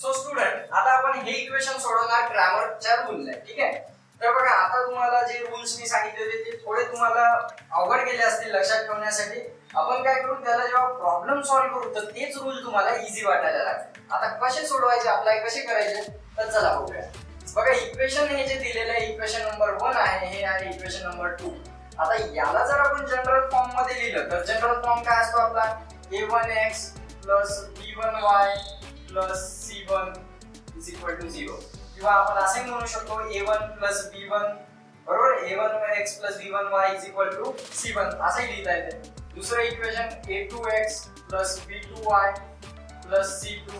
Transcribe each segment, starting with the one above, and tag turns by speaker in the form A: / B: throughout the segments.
A: So student आता आपण हे इक्वेशन सोडवणार क्रॅमरच्या रूलने, ठीक आहे. तर बघा आता तुम्हाला जे रूल्स मी सांगितले होते ते थोडे तुम्हाला अवघड गेले असतील लक्षात ठेवण्यासाठी. आपण काय करू, त्याला जेव्हा प्रॉब्लेम सॉल्व्ह करू तर तेच रूल तुम्हाला इझी वाटायला लागतील. आता कसे सोडवायचे, अप्लाय कसे करायचे तर चला बघूया. बघा इक्वेशन हे जे दिलेलं आहे इक्वेशन नंबर 1 आहे, हे आहे इक्वेशन नंबर 2. आता याला जर आपण जनरल फॉर्म मध्ये लिहिलं तर जनरल फॉर्म काय असतो आपला, a1x b1y c1 0, किंवा आपण असे म्हणू शकतो a1 b1 बरोबर, a1x b1y c1 असे लिहिता येते. दुसरं equation a2x b2y c2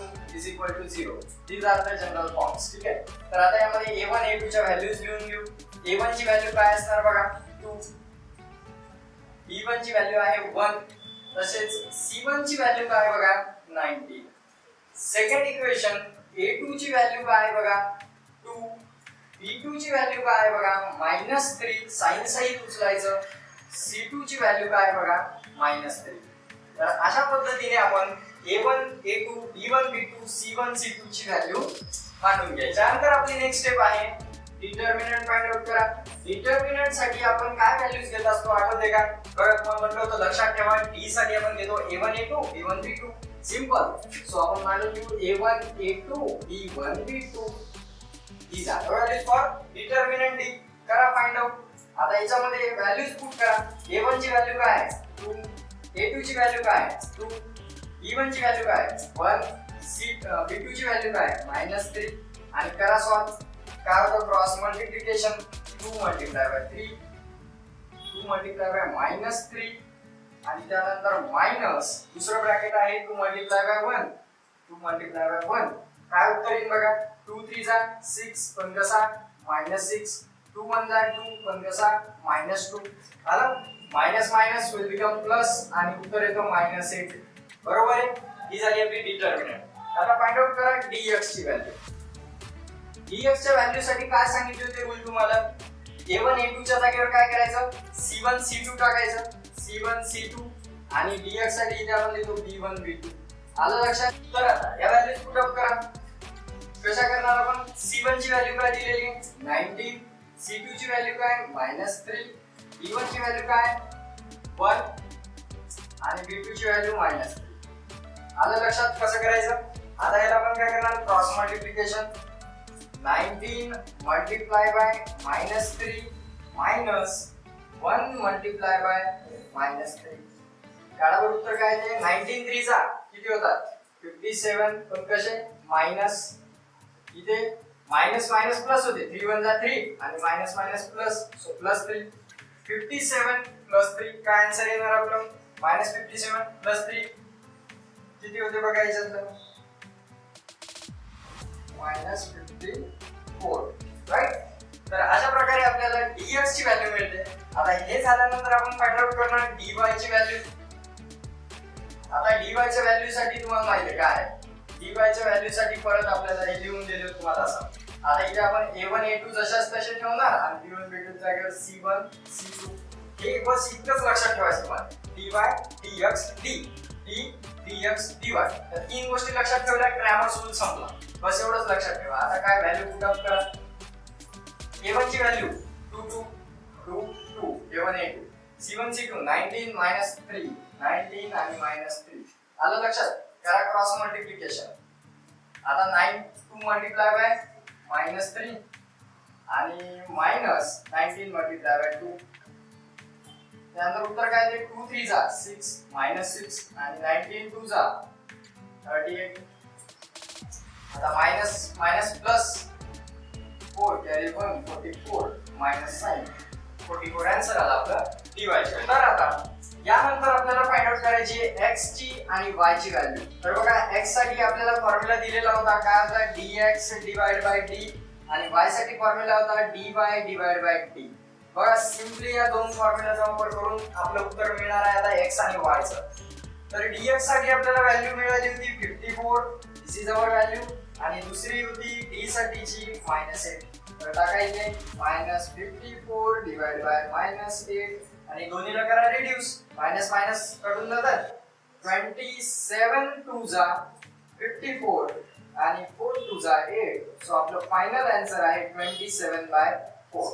A: 0. these are the general forms, ठीक आहे. तर आता यामध्ये a1 a2 च्या व्हॅल्यूज लिहून घेऊ. a1 ची व्हॅल्यू काय असणार बघा 2, b1 ची व्हॅल्यू आहे 1, तसेच c1 ची व्हॅल्यू काय बघा 90. सेकंड इक्वेशन a2 ची व्हॅल्यू काय बघा 2, b2 ची व्हॅल्यू काय बघा -3, साइन सहित उचलायचं. c2 ची व्हॅल्यू काय बघा -3. तर अशा पद्धतीने आपण a1 a2 b1 b2 c1 c2 ची व्हॅल्यू मांडून घ्यायची. त्यानंतर आपली नेक्स्ट स्टेप आहे डिटर्मिनंट फाइंड आउट करा. डिटर्मिनंट साठी आपण काय व्हॅल्यूज घेत असतो आठवते का? बघा तुम्हाला म्हटलं होतं लक्षात ठेवा, d साठी आपण घेतो a1 a2 b1 b2, simple. So आपण मांडून घेऊ a1 a2 b1 b2. these are the values for determinant d. करा फाइंड आउट. आता याच्यामध्ये व्हॅल्यूज पुट करा. a1 ची व्हॅल्यू काय आहे 2, a2 ची व्हॅल्यू काय आहे 2, b1 ची व्हॅल्यू काय आहे 1, b2 ची व्हॅल्यू काय आहे -3 आणि करा सॉल्व. काय होतं cross multiplication 2 multiply by 3, 2 multiply by -3 आणि त्यानंतर मायनस दुसरं ब्रॅकेट आहे 2 मल्टिप्लाय बाय 1, 2 मल्टिप्लाय बाय 1. काय उत्तर येईल बघा 2 3 जा 6 पण कसा -6, 2 1 जा 2 पण कसा -2. आलं, minus minus will become plus आणि उत्तर येतो -8. बरोबर आहे. ही झाली आपली डिटर्मिनंट. आता फाइंड आउट करा dx ची व्हॅल्यू. dx च्या व्हॅल्यू साठी काय सांगितले होते रूल तुम्हाला, a1 a2 च्या जागेवर काय करायचं c1 c2 टाकायचं, c1 c2 आणि dx साठी इथे आपण लिहितो b1 b2. आलं लक्षात. तर आता या व्हॅल्यूज पुट अप करा. कशा करणार आपण, c1 ची व्हॅल्यू काय दिलेली 19, c2 ची व्हॅल्यू काय -3, b1 ची व्हॅल्यू काय 1 आणि b2 ची व्हॅल्यू -3. आलं लक्षात कसं करायचं. आता याला आपण काय करणार cross multiplication 19 multiply by -3 minus 1 multiply by -3. काढा उत्तर काय आहे 19 3 जा किती होतात 57 पण कसे मायनस इथे मायनस मायनस प्लस होते 3 1 जा 3 आणि मायनस मायनस प्लस सो +3. 57 +3 काय आन्सर येणार आपलं -57 +3 किती होते बघा याच्यातलं -54, राईट. तर अशा प्रकारे आपल्याला dx ची व्हॅल्यू मिळते. आता हे झाल्यानंतर आपण फाइंड आउट करणार dy ची व्हॅल्यू. आता dy च्या व्हॅल्यू साठी तुम्हाला माहिती आहे काय आहे, dy च्या व्हॅल्यू साठी परत आपल्याला हे लिहून दिले तुम्हाला असं. आता इथे आपण a1 a2 जशाच तसे ठेवणार आणि b1 b2 जागेवर c1 c2. हे बस इतकंच लक्षात ठेवायचं तुम्हाला, dy dx d dx dy. तर तीन गोष्टी लक्षात ठेवल्या क्रॅमर रूल संपला. बस एवढंच लक्षात ठेवा. आता काय व्हॅल्यू पुट अप करा. a1 ची value 2 2 2 2 a1 a2, c1 c2 19 -3 19 आणि -3. आलं लक्षात. करा क्रॉस मल्टिप्लिकेशन. आता 9 2 मल्टिप्लाय बाय -3 आणि -19 मल्टिप्लाय बाय 2. त्यानंतर उत्तर काय ते 2 3 जा 6 -6 आणि 19 2 जा 38. आता minus minus plus 4 carry 1 44 -9 44 answer आला आपला dy ची. तर आता यानंतर आपल्याला फाइंड आउट करायची आहे x ची आणि y ची व्हॅल्यू. तर बघा x साठी आपल्याला फॉर्म्युला दिलेला होता काय होता dx डिवाइड बाय d आणि y साठी फॉर्म्युला होता dy डिवाइड बाय d. बघा सिंपली या दोन फॉर्म्युलाचा वापर करून आपलं उत्तर मिळणार आहे आता x आणि y चं. तर dx साठी आपल्याला व्हॅल्यू मिळाली होती 54, दिस इज आवर व्हॅल्यू. आणि दुसरी होती d साठीची -8. तर टाकायचे -54 डिवाइड बाय -8 आणि दोन्हीला करा रिड्यूस. मायनस मायनस कटून जातात. 27 2 जा 54 आणि 4 2 जा 8. सो आपलं फायनल आन्सर आहे 27/4.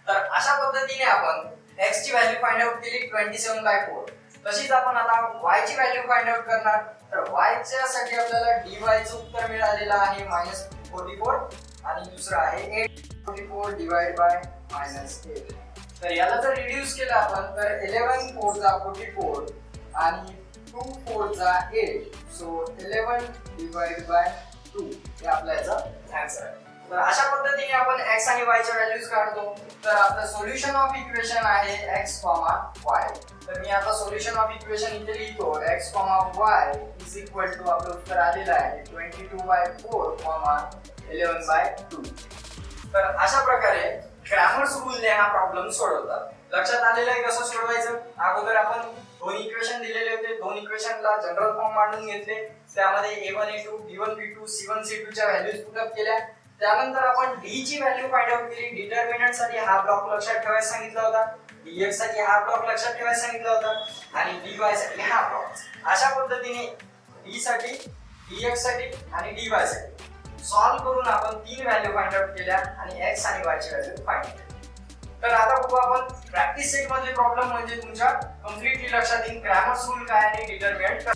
A: तर अशा पद्धतीने आपण x ची व्हॅल्यू फाइंड आउट केली 27/4. तशीच आपण आता y ची व्हॅल्यू फाइंड आउट करणार. तर y च्या साठी आपल्याला dy चं उत्तर मिळालेलं आहे -44 आणि दुसरं आहे 844 डिवाइड बाय -8. तर याला जर रिड्यूस केलं आपण तर 11 4 जा 44 आणि 2 4 जा 8. सो 11 डिवाइड बाय 2 हे आपला याचा आन्सर आहे. तर अशा पद्धतीने आपण x आणि y च्या व्हॅल्यूज काढतो. तर आपलं सोल्युशन ऑफ इक्वेशन आहे x, y. तर मी आता सोल्युशन ऑफ इक्वेशन इथे लिहितो x, y is equal to आपलं उत्तर आलेलं आहे 22/4, 11/2. तर अशा प्रकारे क्रॅमर्स रूलने हा प्रॉब्लेम सोडवतात. लक्षात आलेलं आहे कसं सोडवायचं. अगोदर आपण दोन इक्वेशन दिलेले होते. दोन इक्वेशनला जनरल फॉर्म मांडून घेतले. त्यामध्ये a1 a2 b1 b2 c1 c2 च्या व्हॅल्यूज पुट अप केल्या. त्यानंतर आपण d ची व्हॅल्यू फाइंड आउट केली. डिटर्मिनंट साठी हा ब्लॉक लक्षात ठेवायला सांगितला होता. dx साठी हा ब्लॉक लक्षात ठेवायला सांगितला होता आणि dy साठी हा ब्लॉक. अशा पद्धतीने d साठी, dx साठी आणि dy साठी सॉल्व करून आपण तीन व्हॅल्यू फाइंड आउट केल्या आणि x आणि y ची व्हॅल्यू फाइंड केली. तर आता बघू आपण प्रॅक्टिस सेट मध्ये प्रॉब्लेम म्हणजे तुमच्या कंप्लीटली लक्षात येईल क्रॅमर्स रूल काय आणि डिटर्मिनंट